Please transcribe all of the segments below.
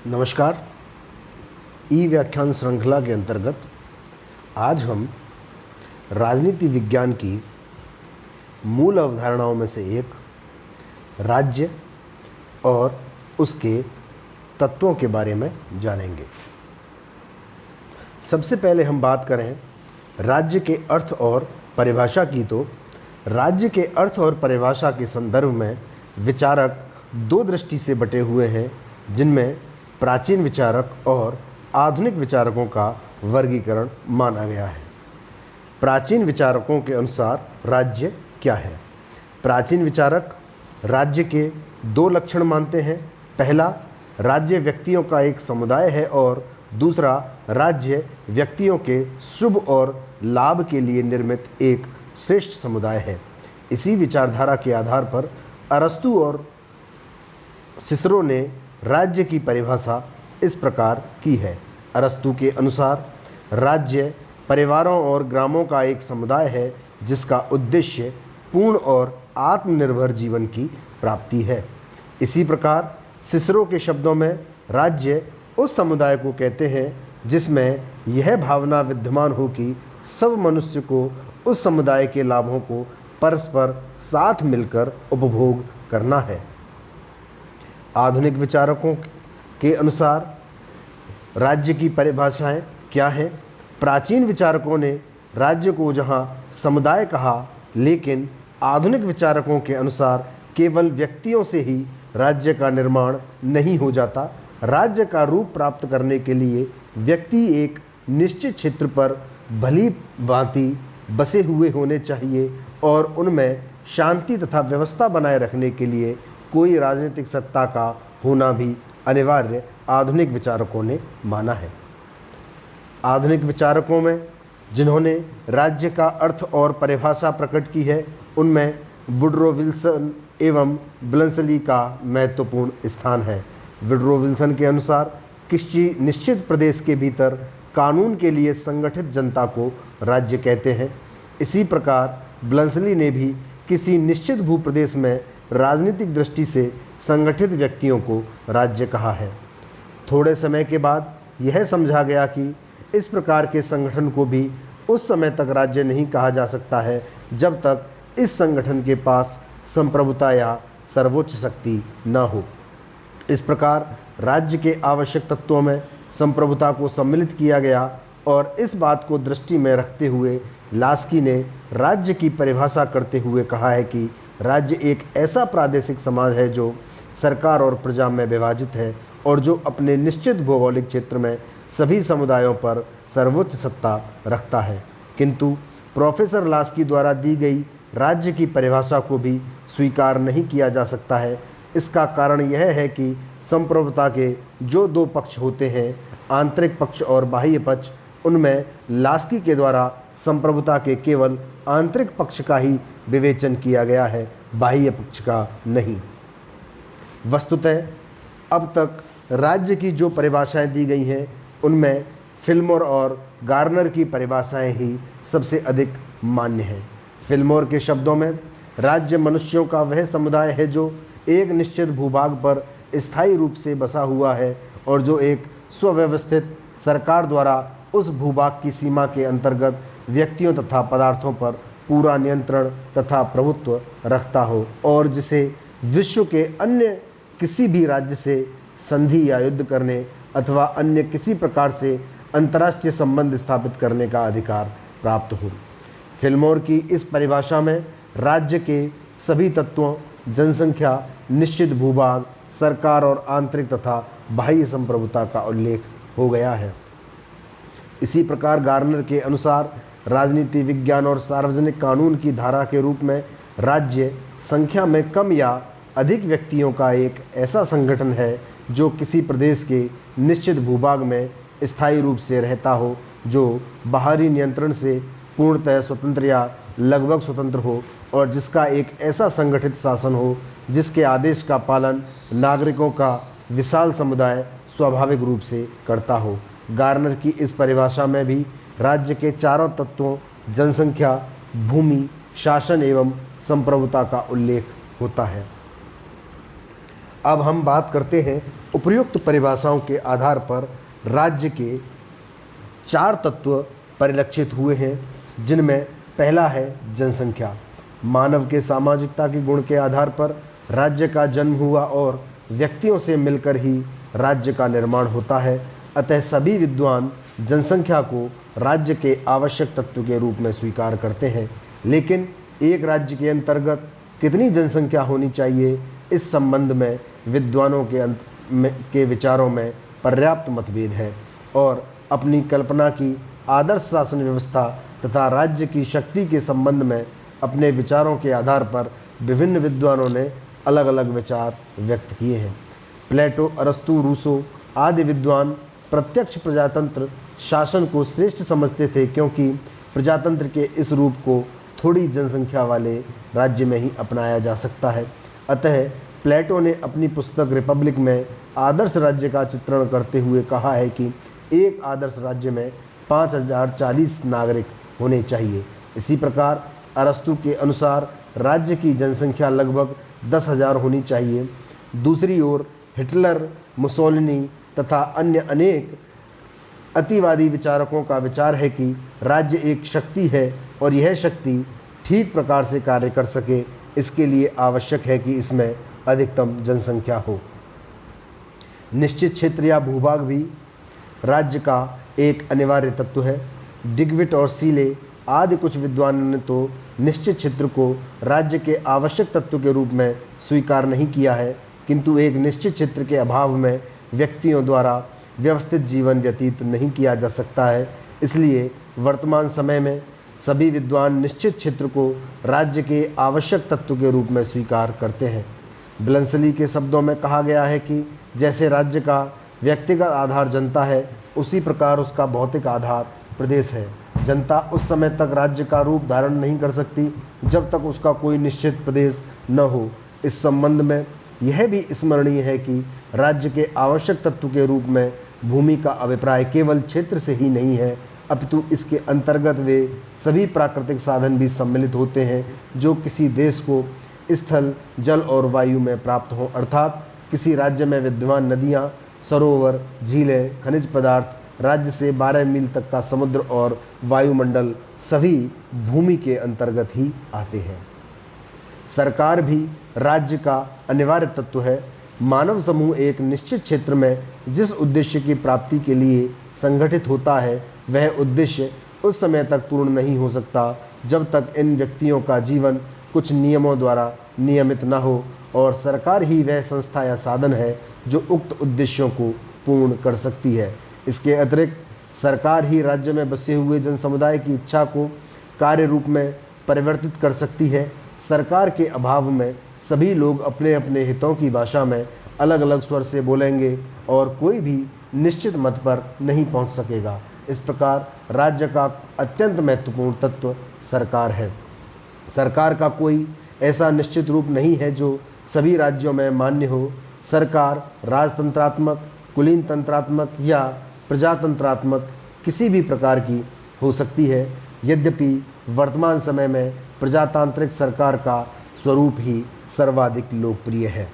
नमस्कार। ई व्याख्यान श्रृंखला के अंतर्गत आज हम राजनीति विज्ञान की मूल अवधारणाओं में से एक राज्य और उसके तत्वों के बारे में जानेंगे। सबसे पहले हम बात करें राज्य के अर्थ और परिभाषा की, तो राज्य के अर्थ और परिभाषा के संदर्भ में विचारक दो दृष्टि से बटे हुए हैं, जिनमें प्राचीन विचारक और आधुनिक विचारकों का वर्गीकरण माना गया है। प्राचीन विचारकों के अनुसार राज्य क्या है? प्राचीन विचारक राज्य के दो लक्षण मानते हैं। पहला, राज्य व्यक्तियों का एक समुदाय है और दूसरा, राज्य व्यक्तियों के शुभ और लाभ के लिए निर्मित एक श्रेष्ठ समुदाय है। इसी विचारधारा के आधार पर अरस्तु और सिसरो ने राज्य की परिभाषा इस प्रकार की है। अरस्तु के अनुसार राज्य परिवारों और ग्रामों का एक समुदाय है जिसका उद्देश्य पूर्ण और आत्मनिर्भर जीवन की प्राप्ति है। इसी प्रकार सिसरो के शब्दों में राज्य उस समुदाय को कहते हैं जिसमें यह भावना विद्यमान हो कि सब मनुष्य को उस समुदाय के लाभों को परस्पर साथ मिलकर उपभोग करना है। आधुनिक विचारकों के अनुसार राज्य की परिभाषाएं क्या हैं? प्राचीन विचारकों ने राज्य को जहां समुदाय कहा, लेकिन आधुनिक विचारकों के अनुसार केवल व्यक्तियों से ही राज्य का निर्माण नहीं हो जाता। राज्य का रूप प्राप्त करने के लिए व्यक्ति एक निश्चित क्षेत्र पर भली भांति बसे हुए होने चाहिए और उनमें शांति तथा व्यवस्था बनाए रखने के लिए कोई राजनीतिक सत्ता का होना भी अनिवार्य आधुनिक विचारकों ने माना है। आधुनिक विचारकों में जिन्होंने राज्य का अर्थ और परिभाषा प्रकट की है, उनमें वुडरो विल्सन एवं ब्लंसली का महत्वपूर्ण स्थान है। वुडरो विल्सन के अनुसार किसी निश्चित प्रदेश के भीतर कानून के लिए संगठित जनता को राज्य कहते हैं। इसी प्रकार ब्लंसली ने भी किसी निश्चित भूप्रदेश में राजनीतिक दृष्टि से संगठित व्यक्तियों को राज्य कहा है। थोड़े समय के बाद यह समझा गया कि इस प्रकार के संगठन को भी उस समय तक राज्य नहीं कहा जा सकता है जब तक इस संगठन के पास संप्रभुता या सर्वोच्च शक्ति न हो। इस प्रकार राज्य के आवश्यक तत्वों में संप्रभुता को सम्मिलित किया गया और इस बात को दृष्टि में रखते हुए लास्की ने राज्य की परिभाषा करते हुए कहा है कि राज्य एक ऐसा प्रादेशिक समाज है जो सरकार और प्रजा में विभाजित है और जो अपने निश्चित भौगोलिक क्षेत्र में सभी समुदायों पर सर्वोच्च सत्ता रखता है। किंतु प्रोफेसर लास्की द्वारा दी गई राज्य की परिभाषा को भी स्वीकार नहीं किया जा सकता है। इसका कारण यह है कि संप्रभुता के जो दो पक्ष होते हैं, आंतरिक पक्ष और बाह्य पक्ष, उनमें लास्की के द्वारा संप्रभुता के केवल आंतरिक पक्ष का ही विवेचन किया गया है, बाह्य पक्ष का नहीं। वस्तुतः अब तक राज्य की जो परिभाषाएं दी गई हैं, उनमें फिल्मोर और गार्नर की परिभाषाएं ही सबसे अधिक मान्य हैं। फिल्मोर के शब्दों में राज्य मनुष्यों का वह समुदाय है जो एक निश्चित भूभाग पर स्थायी रूप से बसा हुआ है और जो एक सुव्यवस्थित सरकार द्वारा उस भूभाग की सीमा के अंतर्गत व्यक्तियों तथा पदार्थों पर पूरा नियंत्रण तथा प्रभुत्व रखता हो और जिसे विश्व के अन्य किसी भी राज्य से संधि या युद्ध करने अथवा अन्य किसी प्रकार से अंतर्राष्ट्रीय संबंध स्थापित करने का अधिकार प्राप्त हो। फिल्मोर की इस परिभाषा में राज्य के सभी तत्वों, जनसंख्या, निश्चित भूभाग, सरकार और आंतरिक तथा बाह्य संप्रभुता का उल्लेख हो गया है। इसी प्रकार गार्नर के अनुसार राजनीति विज्ञान और सार्वजनिक कानून की धारा के रूप में राज्य संख्या में कम या अधिक व्यक्तियों का एक ऐसा संगठन है जो किसी प्रदेश के निश्चित भूभाग में स्थायी रूप से रहता हो, जो बाहरी नियंत्रण से पूर्णतः स्वतंत्र या लगभग स्वतंत्र हो और जिसका एक ऐसा संगठित शासन हो जिसके आदेश का पालन नागरिकों का विशाल समुदाय स्वाभाविक रूप से करता हो। गार्नर की इस परिभाषा में भी राज्य के चारों तत्वों, जनसंख्या, भूमि, शासन एवं संप्रभुता का उल्लेख होता है। अब हम बात करते हैं उपयुक्त परिभाषाओं के आधार पर राज्य के 4 तत्व परिलक्षित हुए हैं, जिनमें पहला है जनसंख्या। मानव के सामाजिकता के गुण के आधार पर राज्य का जन्म हुआ और व्यक्तियों से मिलकर ही राज्य का निर्माण होता है। अतः सभी विद्वान जनसंख्या को राज्य के आवश्यक तत्व के रूप में स्वीकार करते हैं। लेकिन एक राज्य के अंतर्गत कितनी जनसंख्या होनी चाहिए, इस संबंध में विद्वानों के विचारों में पर्याप्त मतभेद है और अपनी कल्पना की आदर्श शासन व्यवस्था तथा राज्य की शक्ति के संबंध में अपने विचारों के आधार पर विभिन्न विद्वानों ने अलग अलग विचार व्यक्त किए हैं। प्लेटो, अरस्तु, रूसो आदि विद्वान प्रत्यक्ष प्रजातंत्र शासन को श्रेष्ठ समझते थे, क्योंकि प्रजातंत्र के इस रूप को थोड़ी जनसंख्या वाले राज्य में ही अपनाया जा सकता है। अतः प्लेटो ने अपनी पुस्तक रिपब्लिक में आदर्श राज्य का चित्रण करते हुए कहा है कि एक आदर्श राज्य में 5040 नागरिक होने चाहिए। इसी प्रकार अरस्तु के अनुसार राज्य की जनसंख्या लगभग 10,000 होनी चाहिए। दूसरी ओर हिटलर, मुसोलिनी तथा अन्य अनेक अतिवादी विचारकों का विचार है कि राज्य एक शक्ति है और यह शक्ति ठीक प्रकार से कार्य कर सके, इसके लिए आवश्यक है कि इसमें अधिकतम जनसंख्या हो। निश्चित क्षेत्र या भूभाग भी राज्य का एक अनिवार्य तत्व है। डिग्विट और सीले आदि कुछ विद्वानों ने तो निश्चित क्षेत्र को राज्य के आवश्यक तत्व के रूप में स्वीकार नहीं किया है, किंतु एक निश्चित क्षेत्र के अभाव में व्यक्तियों द्वारा व्यवस्थित जीवन व्यतीत नहीं किया जा सकता है। इसलिए वर्तमान समय में सभी विद्वान निश्चित क्षेत्र को राज्य के आवश्यक तत्व के रूप में स्वीकार करते हैं। ब्लंसली के शब्दों में कहा गया है कि जैसे राज्य का व्यक्तिगत आधार जनता है, उसी प्रकार उसका भौतिक आधार प्रदेश है। जनता उस समय तक राज्य का रूप धारण नहीं कर सकती जब तक उसका कोई निश्चित प्रदेश न हो। इस संबंध में यह भी स्मरणीय है कि राज्य के आवश्यक तत्व के रूप में भूमि का अभिप्राय केवल क्षेत्र से ही नहीं है, अपितु इसके अंतर्गत वे सभी प्राकृतिक साधन भी सम्मिलित होते हैं जो किसी देश को स्थल, जल और वायु में प्राप्त हो। अर्थात किसी राज्य में विद्यमान नदियाँ, सरोवर, झीलें, खनिज पदार्थ, राज्य से 12 मील तक का समुद्र और वायुमंडल सभी भूमि के अंतर्गत ही आते हैं। सरकार भी राज्य का अनिवार्य तत्व है। मानव समूह एक निश्चित क्षेत्र में जिस उद्देश्य की प्राप्ति के लिए संगठित होता है, वह उद्देश्य उस समय तक पूर्ण नहीं हो सकता जब तक इन व्यक्तियों का जीवन कुछ नियमों द्वारा नियमित न हो, और सरकार ही वह संस्था या साधन है जो उक्त उद्देश्यों को पूर्ण कर सकती है। इसके अतिरिक्त सरकार ही राज्य में बसे हुए जन समुदाय की इच्छा को कार्य रूप में परिवर्तित कर सकती है। सरकार के अभाव में सभी लोग अपने अपने हितों की भाषा में अलग अलग स्वर से बोलेंगे और कोई भी निश्चित मत पर नहीं पहुंच सकेगा। इस प्रकार राज्य का अत्यंत महत्वपूर्ण तत्व सरकार है। सरकार का कोई ऐसा निश्चित रूप नहीं है जो सभी राज्यों में मान्य हो। सरकार राजतंत्रात्मक, कुलीन तंत्रात्मक या प्रजातंत्रात्मक किसी भी प्रकार की हो सकती है। यद्यपि वर्तमान समय में प्रजातांत्रिक सरकार का स्वरूप ही सर्वाधिक लोकप्रिय है।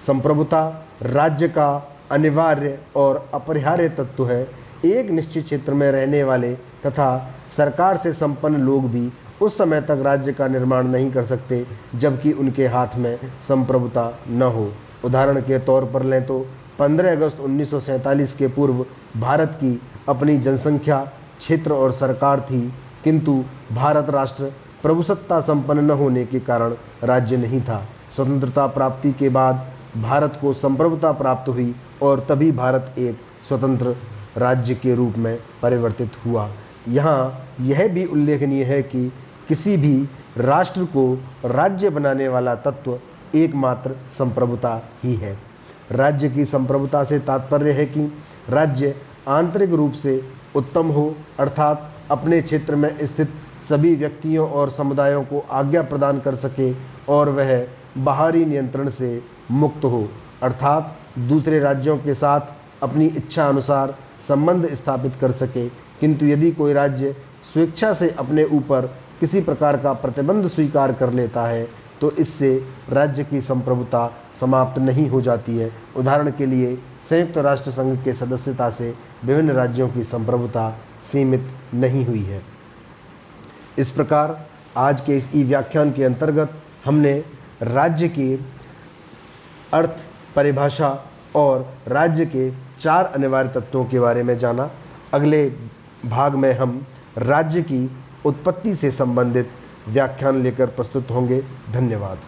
संप्रभुता राज्य का अनिवार्य और अपरिहार्य तत्व है। एक निश्चित क्षेत्र में रहने वाले तथा सरकार से संपन्न लोग भी उस समय तक राज्य का निर्माण नहीं कर सकते जबकि उनके हाथ में संप्रभुता न हो। उदाहरण के तौर पर लें तो 15 अगस्त 1947 के पूर्व भारत की अपनी जनसंख्या, क्षेत्र और सरकार थी, किंतु भारत राष्ट्र प्रभुसत्ता संपन्न न होने के कारण राज्य नहीं था। स्वतंत्रता प्राप्ति के बाद भारत को संप्रभुता प्राप्त हुई और तभी भारत एक स्वतंत्र राज्य के रूप में परिवर्तित हुआ। यहाँ यह भी उल्लेखनीय है कि किसी भी राष्ट्र को राज्य बनाने वाला तत्व एकमात्र संप्रभुता ही है। राज्य की संप्रभुता से तात्पर्य है कि राज्य आंतरिक रूप से उत्तम हो, अर्थात अपने क्षेत्र में स्थित सभी व्यक्तियों और समुदायों को आज्ञा प्रदान कर सके और वह बाहरी नियंत्रण से मुक्त हो, अर्थात दूसरे राज्यों के साथ अपनी इच्छा अनुसार संबंध स्थापित कर सके। किंतु यदि कोई राज्य स्वेच्छा से अपने ऊपर किसी प्रकार का प्रतिबंध स्वीकार कर लेता है तो इससे राज्य की संप्रभुता समाप्त नहीं हो जाती है। उदाहरण के लिए संयुक्त राष्ट्र संघ के सदस्यता से विभिन्न राज्यों की संप्रभुता सीमित नहीं हुई है। इस प्रकार आज के इस ई व्याख्यान के अंतर्गत हमने राज्य की अर्थ, परिभाषा और राज्य के 4 अनिवार्य तत्वों के बारे में जाना। अगले भाग में हम राज्य की उत्पत्ति से संबंधित व्याख्यान लेकर प्रस्तुत होंगे। धन्यवाद।